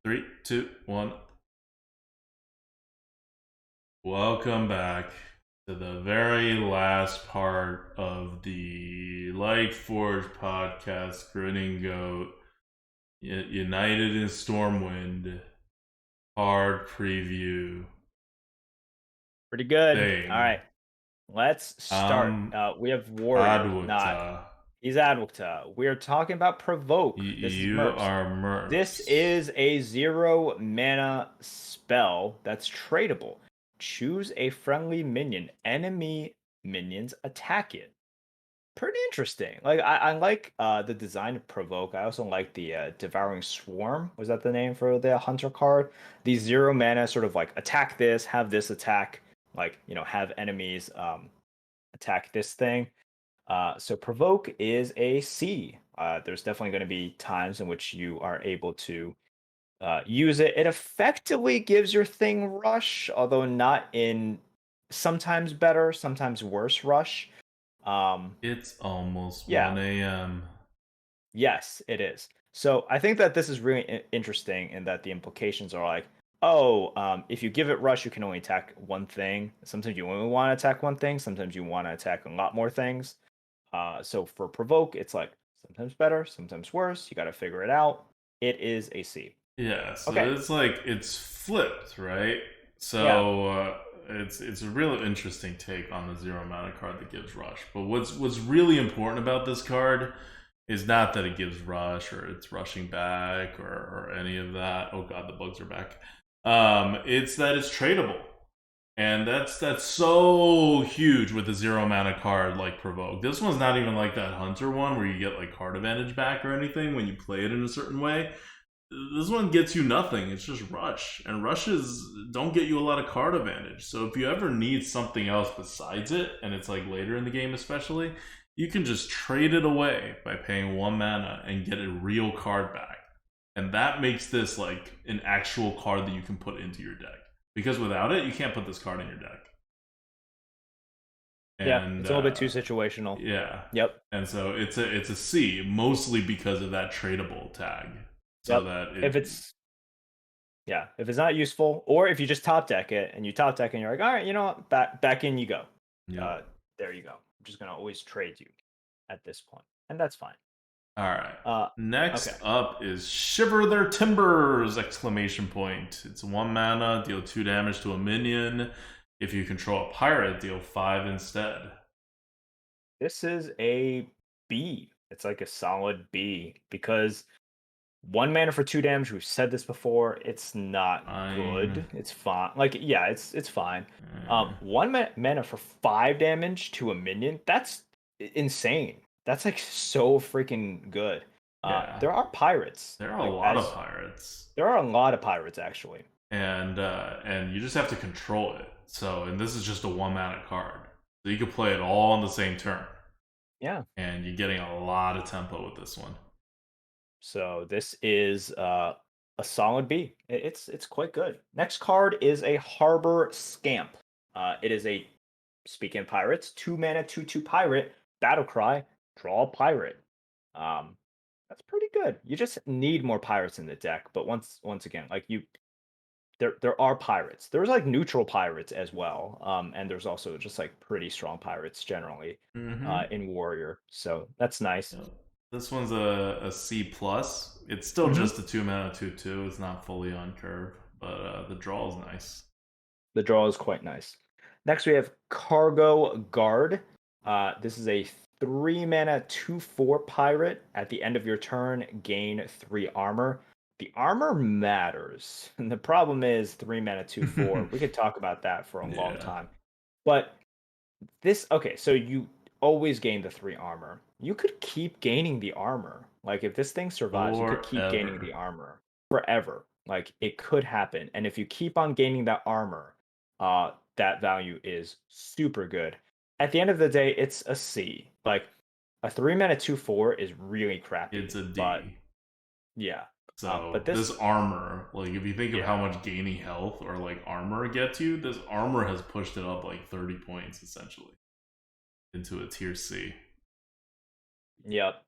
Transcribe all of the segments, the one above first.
3, 2, 1. Welcome back to the very last part of the Lightforge podcast, Grinning Goat, United in Stormwind card preview Pretty good. All thing. right, let's start. We have Warrior, not ADWCTA. he's ADWCTA. We are talking about Provoke. This is You Merps. are This Merps. is a 0 mana spell that's tradable. Choose a friendly minion. Enemy minions attack it. Pretty interesting. Like I like the design of Provoke. I also like the Devouring Swarm. Was that the name for the Hunter card? The 0 mana sort of like attack this, have this attack, like have enemies attack this thing. So Provoke is a C. There's definitely going to be times in which you are able to use it. It effectively gives your thing rush, although not in sometimes better, sometimes worse rush. It's almost Yeah, 1 a.m. yes, it is. So I think that this is really interesting in that the implications are like, oh, if you give it rush, you can only attack one thing. Sometimes you only want to attack one thing. Sometimes you want to attack a lot more things. So for provoke, it's like sometimes better, sometimes worse. You got to figure it out. It is a C. Yeah, so Okay. it's like it's flipped, right? Yeah. So it's a real interesting take on the 0 mana card that gives rush. But what's really important about this card is not that it gives rush or it's rushing back or any of that. Oh god, the bugs are back. It's that it's tradable. And that's so huge with a 0 mana card like Provoke. This one's not even like that Hunter one where you get like card advantage back or anything when you play it in a certain way. This one gets you nothing. It's just rush, and rushes don't get you a lot of card advantage. So if you ever need something else besides it, and it's like later in the game especially, you can just trade it away by paying 1 mana and get a real card back. And that makes this like an actual card that you can put into your deck. Because without it, you can't put this card in your deck. Yeah. And It's a little bit too situational. yeah, Yep. and so it's a C mostly because of that tradable tag. So Yep. that If it's Yeah, if it's not useful, or if you just top deck it and you top deck and you're like, all right, you know what, back in you go. yep. Uh, there you go. I'm just gonna always trade you at this point, and that's fine. All right. Uh, Next okay. up is Shiver Their Timbers! Exclamation point. It's 1 mana, deal 2 damage to a minion. If you control a pirate, deal 5 instead. This is a B. It's like a solid B because 1 mana for 2 damage. We've said this before. It's not Fine. good. It's fine. Like yeah, it's fine. Eh, 1 mana for 5 damage to a minion. That's insane. That's like so freaking good. yeah. There are pirates. There are a Like lot of as pirates. there are a lot of pirates actually. And you just have to control it. So, and this is just a 1 mana card. So you can play it all on the same turn. Yeah. And you're getting a lot of tempo with this one. So this is a solid B. It's quite good. Next card is a Harbor Scamp. It is a speaking of pirates, 2 mana 2/2 pirate battle cry. Draw a pirate. Um, that's pretty good. You just need more pirates in the deck. But once again, like there are pirates. There's like neutral pirates as well. And there's also just like pretty strong pirates generally Mm-hmm. in Warrior. So that's nice. Yep. This one's a C plus. It's still Hmm. just a 2 mana 2/2. It's not fully on curve, but the draw is nice. The draw is quite nice. Next, we have Cargo Guard. This is a 3 mana 2/4 pirate. At the end of your turn, gain 3 armor. The armor matters. And the problem is 3 mana 2/4. We could talk about that for a long Yeah. time. But okay, so you always gain the 3 armor. You could keep gaining the armor. Like if this thing survives, you could keep gaining the Forever. armor forever. Like it could happen. And if you keep on gaining that armor, that value is super good. At the end of the day, it's a C. Like a 3 mana 2/4 is really It's crappy. a But D. yeah. But So this this armor, like if you think of how yeah. much gaining health or like armor gets you, this armor has pushed it up like 30 points essentially into a tier C. Yep.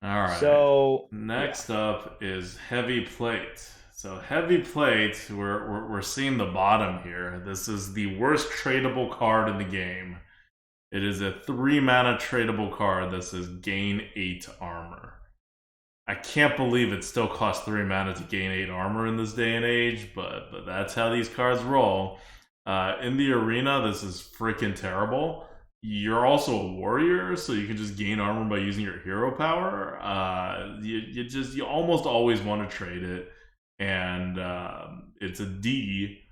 All right. So yeah. Next up is Heavy Plate. So heavy plate, we're seeing the bottom here. This is the worst tradable card in the game. It is a 3-mana tradable card that says gain 8 armor. I can't believe it still costs 3 mana to gain 8 armor in this day and age, but that's how these cards roll. In the arena, this is freaking terrible. You're also a warrior, so you can just gain armor by using your hero power. You almost always want to trade it, and it's a D.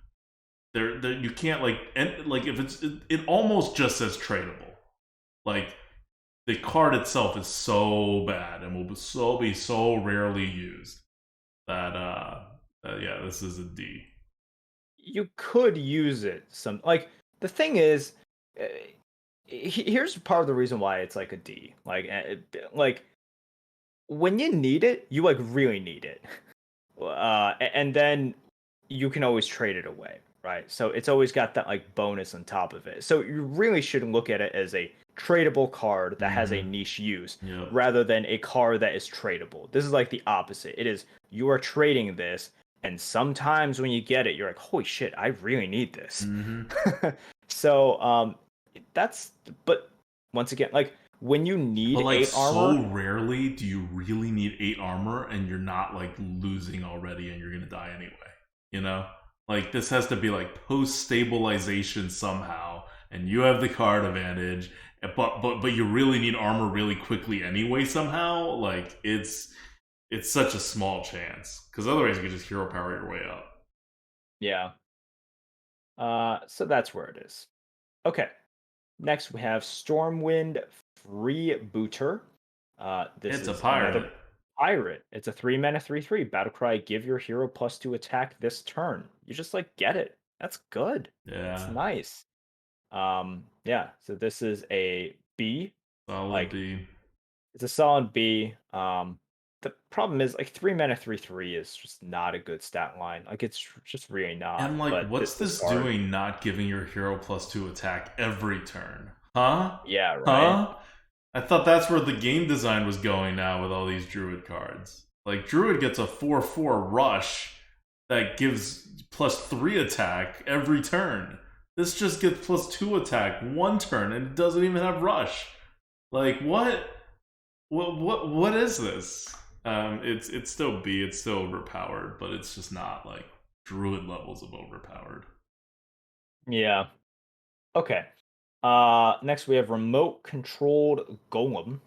There you can't like if it almost just says tradable. Like the card itself is so bad and will be so rarely used that yeah, this is a D. You could use it some like the thing is here's part of the reason why it's like a D. Like when you need it, you like really need it. And then you can always trade it away, right? So it's always got that like bonus on top of it. So you really should look at it as a tradable card that has a niche use Yep. rather than a card that is tradable. This is like the opposite. It is you are trading this, and sometimes when you get it, you're like, holy shit, I really need this. So that's but once again, like when you need But like 8 armor, so rarely do you really need 8 armor and you're not like losing already and you're gonna die anyway. You know? Like this has to be like post stabilization somehow, and you have the card advantage, but you really need armor really quickly anyway somehow. Like it's such a small chance. Because otherwise you could just hero power your way up. yeah. So that's where it is. Okay. Next, we have Stormwind Freebooter. This It's a is pirate. another pirate. It's a 3-mana 3/3 battlecry. Give your hero +2 attack this turn. You just like get it. That's good. Yeah. It's nice. Yeah. So this is a B. Solid Like B. it's a solid B. The problem is like 3-mana 3/3 is just not a good stat line. Like it's just really not. And like, But what's this card, doing not giving your hero +2 attack every turn? Huh? yeah, right. Huh? I thought that's where the game design was going now with all these Druid cards. Like, Druid gets a 4/4 rush that gives +3 attack every turn. This just gets +2 attack one turn and it doesn't even have rush. Like, what? What is this? It's still B, it's still overpowered, but it's just not like Druid levels of overpowered. Yeah. Okay. Next we have Remote Controlled Golem.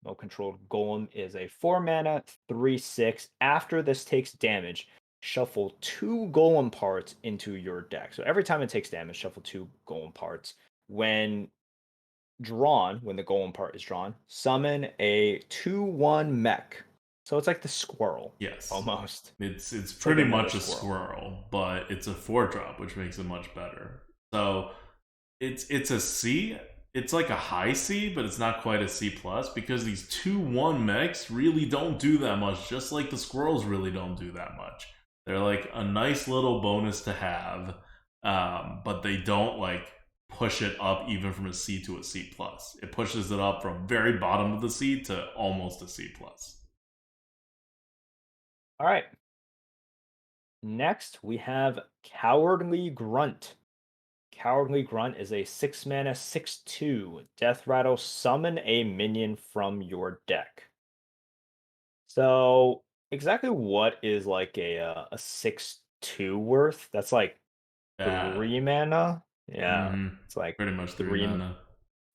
Remote Controlled Golem is a 4-mana 3/6. After this takes damage, shuffle 2 Golem parts into your deck. So every time it takes damage, shuffle 2 Golem parts. When when the Golem part is drawn, summon a 2/1 mech. So it's like the squirrel. Yes. Almost. It's pretty much a squirrel, but it's a 4-drop, which makes it much better. So it's a C. It's like a high C, but it's not quite a C plus because these 2/1 mechs really don't do that much, just like the squirrels really don't do that much. They're like a nice little bonus to have, but they don't like push it up even from a C to a C plus. It pushes it up from very bottom of the C to almost a C plus. All right. Next, we have Cowardly Grunt. Cowardly Grunt is a 6-mana 6/2 Death Rattle. Summon a minion from your deck. So, exactly what is like a 6/2 worth? That's like 3 mana. Yeah, it's like pretty much 3 mana.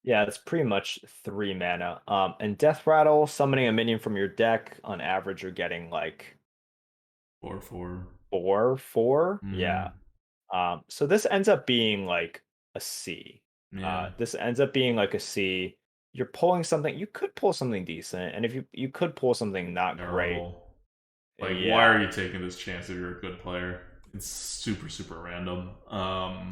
Yeah, it's pretty much 3 mana. And Death Rattle, summoning a minion from your deck, on average, you're getting like 4/4. 4/4. Yeah. So this ends up being like a C. Yeah. This ends up being like a C. You're pulling something. You could pull something decent, and if you could pull something not Terrible. great. Like, why are you taking this chance if you're a good player? It's super random.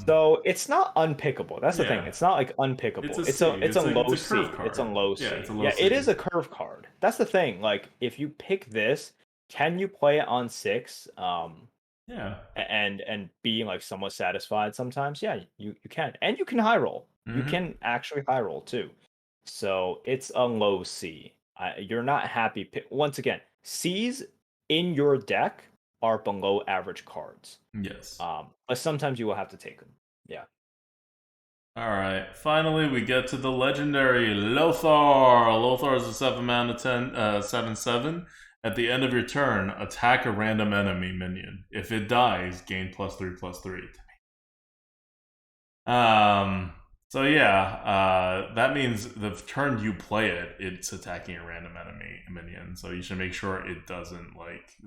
So it's not unpickable. That's the thing. It's not like unpickable. It's a low C. It's a low C. Yeah, it is a curve card. That's the thing. Like if you pick this, can you play it on 6? Yeah. And being like somewhat satisfied sometimes. Yeah, you can. And you can high roll. You can actually high roll too. So it's a low C. You're not happy. Once again, C's in your deck are below average cards. Yes. But sometimes you will have to take them. Yeah. All right. Finally, we get to the legendary Lothar. Lothar is a 7 mana 10 7/7. At the end of your turn, attack a random enemy minion. If it dies, gain +3/+3. Um. So yeah, that means the turn you play it, it's attacking a random enemy minion. So you should make sure it doesn't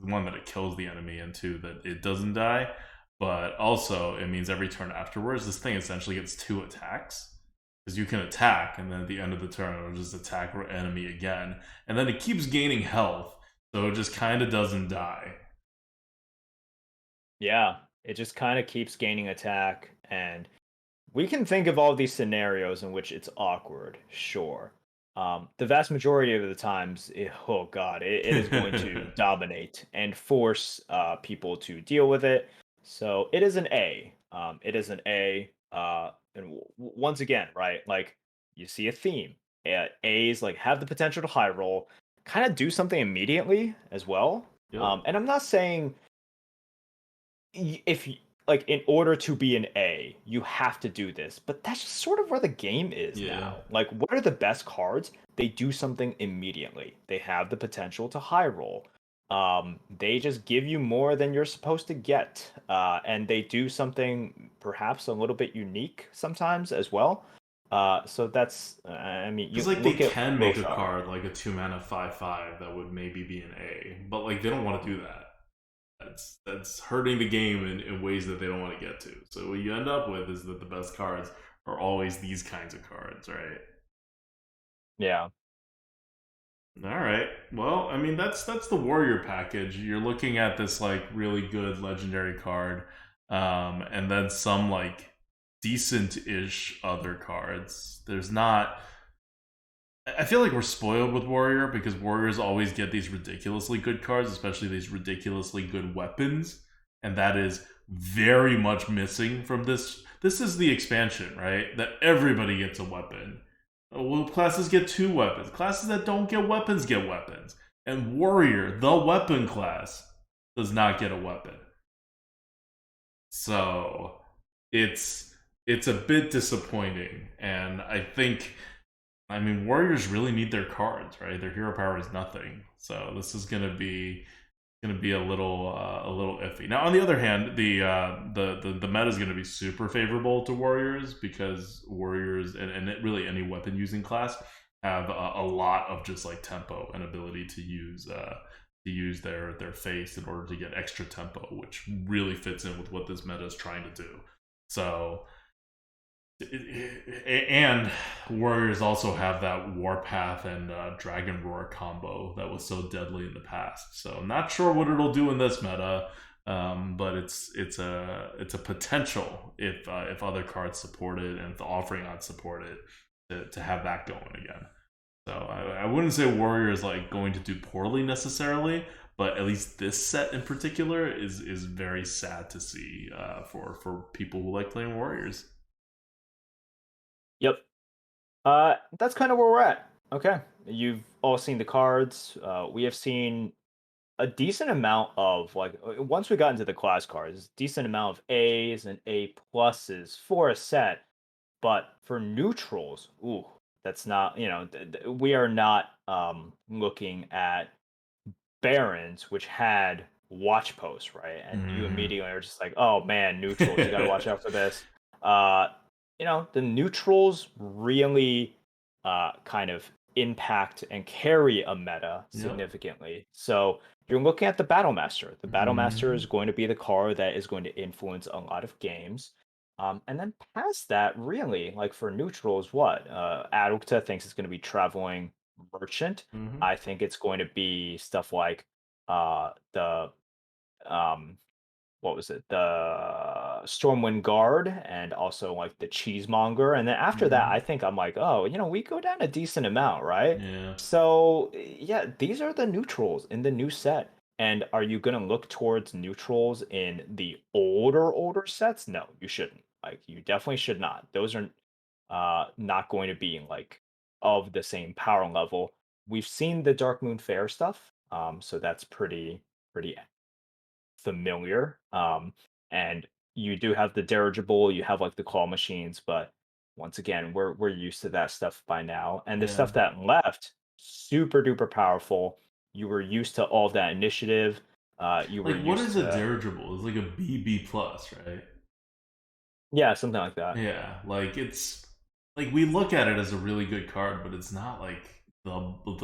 one that it kills the enemy, and two that it doesn't die. But also, it means every turn afterwards, this thing essentially gets 2 attacks because you can attack, and then at the end of the turn, it'll just attack the enemy again, and then it keeps gaining health, so it just kind of doesn't die. Yeah. It just kind of keeps gaining attack. And we can think of all these scenarios in which it's awkward, sure. The vast majority of the times, oh god, it is going to dominate and force people to deal with it. So it is an A. It is an A. And once again, right? Like you see a theme. A's like have the potential to high roll, kind of do something immediately as well. Yep. And I'm not saying if like in order to be an A, you have to do this. But that's just sort of where the game is Yeah. now. Like, what are the best cards? They do something immediately. They have the potential to high roll. They just give you more than you're supposed to get, and they do something perhaps a little bit unique sometimes as well. So that's, I mean, Because you they look at can make a Lothar. card like a 2 mana 5/5 that would maybe be an A, but they don't want to do that. That's hurting the game in ways that they don't want to get to. So what you end up with is that the best cards are always these kinds of cards, right? Yeah. All right. Well, I mean that's the warrior package. You're looking at this really good legendary card, and then some decent-ish other cards. There's not. I feel like we're spoiled with warrior because warriors always get these ridiculously good cards, especially these ridiculously good weapons, and that is very much missing from this. This is the expansion, right? That everybody gets a weapon. Well, classes get 2 weapons. Classes that don't get weapons, and warrior, the weapon class, does not get a weapon. So it's a bit disappointing, and I mean, warriors really need their cards, right? Their hero power is nothing, so this is gonna be a little iffy. Now, on the other hand, the meta is gonna be super favorable to warriors because warriors and really any weapon using class have a lot of just tempo and ability to use their face in order to get extra tempo, which really fits in with what this meta is trying to do. So and warriors also have that warpath and dragon roar combo that was so deadly in the past. So I'm not sure what it'll do in this meta, but it's a potential if other cards support it and if the offering odds support it to have that going again. So I wouldn't say warrior is going to do poorly necessarily, but at least this set in particular is very sad to see for people who like playing warriors. Yep. That's kind of where we're at. Okay. You've all seen the cards. We have seen a decent amount of once we got into the class cards, decent amount of A's and A pluses for a set. But for neutrals, ooh, that's not, we are not looking at barons, which had watch posts, right? And you Mm-hmm. immediately are just like, oh man, neutrals, you got to watch out for this. Uh, the neutrals really kind of impact and carry a meta Yep. significantly. So you're looking at the Battle Master. The Battle Master Mm-hmm. is going to be the card that is going to influence a lot of games. And then past that, really, like for neutrals, what? ADWCTA thinks it's going to be Traveling Merchant. Mm-hmm. I think it's going to be stuff like the um what was it? The Stormwind Guard and also like the Cheesemonger. And then after that, Mm-hmm. I think I'm like, oh, we go down a decent amount, right? Yeah. So yeah, these are the neutrals in the new set. And are you gonna look towards neutrals in the older sets? No, you shouldn't. Like you definitely should not. Those are not going to be like of the same power level. We've seen the Dark Moon Fair stuff, so that's pretty familiar. And you do have the dirigible, you have like the claw machines, but once again, we're used to that stuff by now. And the Yeah. stuff that left, super duper powerful. You were used to all of that initiative. You were Like, what used is a to, dirigible? It's like a BB plus, right? yeah, something like that. Yeah, like it's like we look at it as a really good card, but it's not like the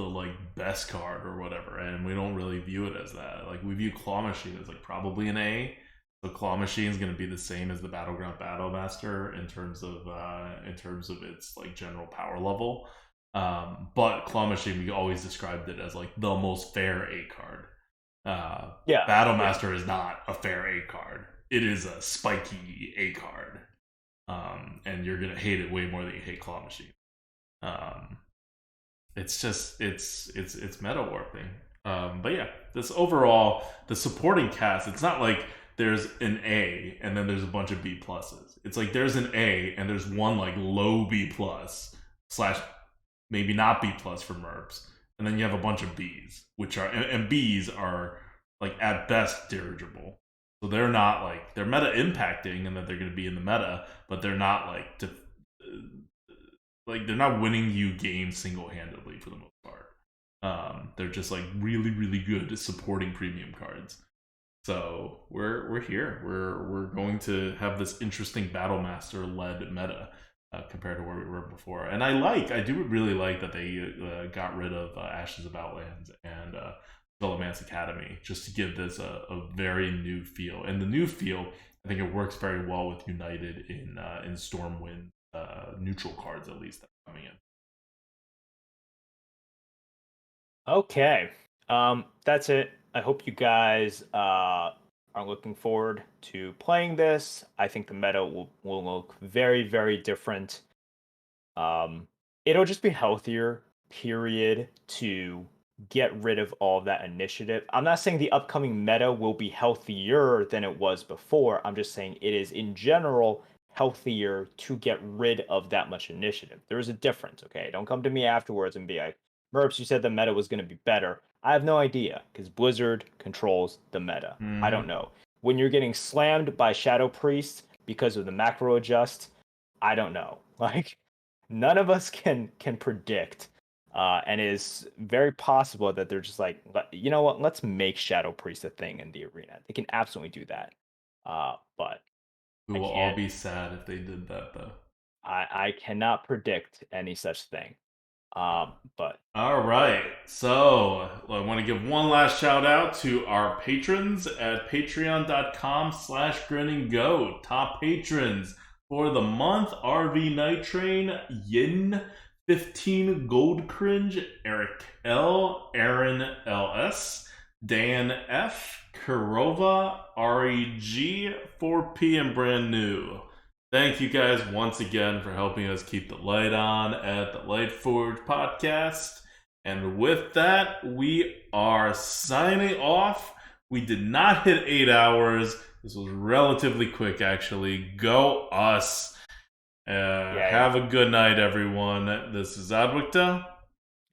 like best card or whatever, and we don't really view it as that. Like we view Claw Machine as like probably an A. So Claw Machine is going to be the same as the Battleground Battlemaster in terms of its like general power level. But Claw Machine, we always described it as like the most fair A card. Uh, Yeah, yeah. Battlemaster is not a fair A card. It is a spiky A card, and you're gonna hate it way more than you hate Claw Machine. Um, it's just it's meta warping. But yeah, this overall the supporting cast. It's not like there's an A and then there's a bunch of B pluses. It's like there's an A and there's one like low B plus slash maybe not B plus for Merps, and then you have a bunch of Bs, which are and Bs are like at best dirigible. So they're not like they're meta impacting and that they're going to be in the meta, but they're not like they're not winning you games single handedly for the most part. They're just like really really good at supporting premium cards. So we're here. We're going to have this interesting battle master led meta compared to where we were before. And I do really like that they got rid of Ashes of Outlands and Skullman's Academy just to give this a very new feel. And the new feel, I think it works very well with United in Stormwind neutral cards at least that are coming in. Okay. That's it. I hope you guys are looking forward to playing this. I think the meta will look very, very different. It'll just be healthier, period, to get rid of all of that initiative. I'm not saying the upcoming meta will be healthier than it was before. I'm just saying it is in general healthier to get rid of that much initiative. There is a difference, okay? Don't come to me afterwards and be like, Merps, you said the meta was going to be better. I have no idea because Blizzard controls the meta. I don't Mm-hmm. know. When you're getting slammed by Shadow Priest because of the macro adjust, I don't know. Like none of us can predict, and it is very possible that they're just like, you know what? Let's make Shadow Priest a thing in the arena. They can absolutely do that, but We I will all can't. be sad if they did that though. I cannot predict any such thing. But All right. So I want to give one last shout out to our patrons at patreon.com/grinandgo. Top patrons for the month: RV Night Train, Yin, 15 Gold Cringe, Eric L, Aaron LS, Dan F, Kurova, REG, 4P, and Brand New. Thank you guys once again for helping us keep the light on at the Light Forge podcast. And with that, we are signing off. We did not hit 8 hours. This was relatively quick, actually. Go us. yeah, Have a good night, everyone. This is ADWCTA.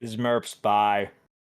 this is Merps. Bye.